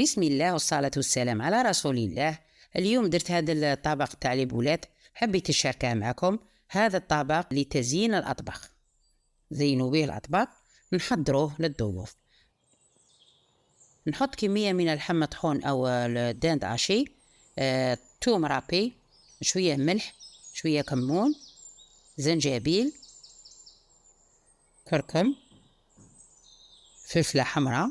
بسم الله والصلاة والسلام على رسول الله. اليوم درت هذا الطبق تاع البولات، حبيت نشاركه معكم. هذا الطبق لتزيين الأطباق، زينوا به الأطباق. نحضروه للضيوف. نحط كمية من اللحم مطحون أو الداند عشي، توم رابي، شوية ملح، شوية كمون، زنجبيل، كركم، فلفلة حمراء،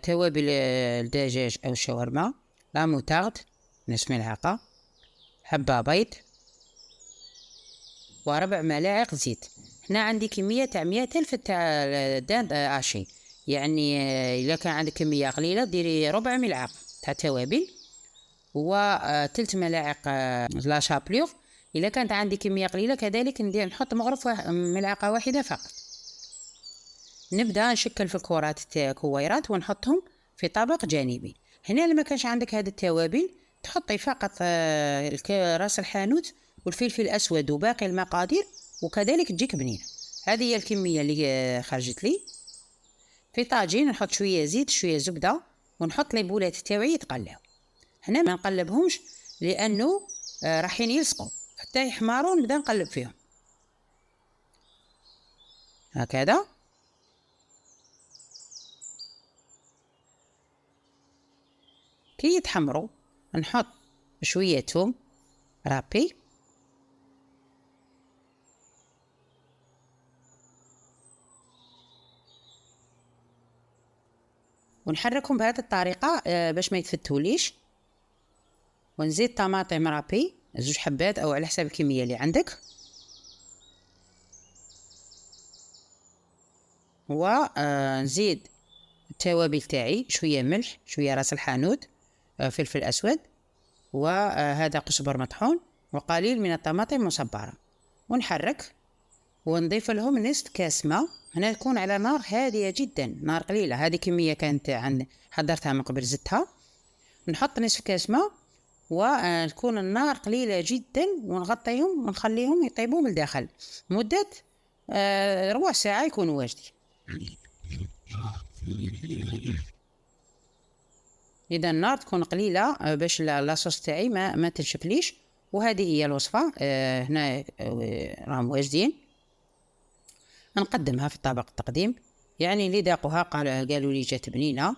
توابل الدجاج أو الشاورما، لا موتارد نصف ملعقة، حبة بيض، وربع ملاعق زيت. هنا عندي كمية تاع 100 ألف تاع داند عشي، يعني إذا كان عندك كمية قليلة ديري ربع ملعقة تاع توابل، وثلث ملاعق لا شابلور. إذا كانت عندي كمية قليلة كذلك نحط مغرف ملعقة واحدة فقط. نبدأ نشكل في الكرات كويرات ونحطهم في طبق جانبي. هنا لما كانش عندك هذه التوابل تحطي فقط راس الحانوت والفلفل الأسود وباقي المقادير، وكذلك تجيك بنينة. هذه هي الكمية اللي خرجت لي. في طاجين نحط شوية زيت شوية زبدة ونحط لي بولات تاوعي يتقلاو. هنا ما نقلبهمش لأنه راحين يلصقوا حتى يحمروا. نبدأ نقلب فيهم هكذا. كي يتحمروا نحط شوية توم رابي، ونحركهم بهذه الطريقة باش ما يتفتوليش. ونزيد طماطم رابي 2 حبات أو على حسب الكمية اللي عندك، ونزيد التوابل تاعي، شوية ملح، شوية راس الحانوت، فلفل أسود، وهذا قزبر مطحون، وقليل من الطماطم المصبرة. ونحرك ونضيف لهم نصف كاس ماء. هنا تكون على نار هادية جدا، نار قليلة. هذه كمية كانت حضرتها من قبل زدتها. نحط نصف كاس ماء وتكون النار قليلة جدا، ونغطيهم ونخليهم يطيبوا من الداخل مدة ربع ساعة يكونوا واجدين. إذا النار تكون قليلة باش لاصوص تاعي ما تنشفليش. وهذه هي الوصفة. هنا راهم واجدين. نقدمها في طبق التقديم، يعني اللي ذاقوها قالوا لي جات بنينة.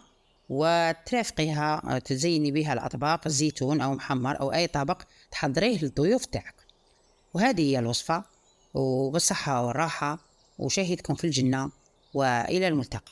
وترافقيها تزيني بها الأطباق، الزيتون أو محمر أو أي طبق تحضريه للضيوف تاعك. وهذه هي الوصفة، وبالصحة والراحة، وشاهدكم في الجنة، وإلى الملتقى.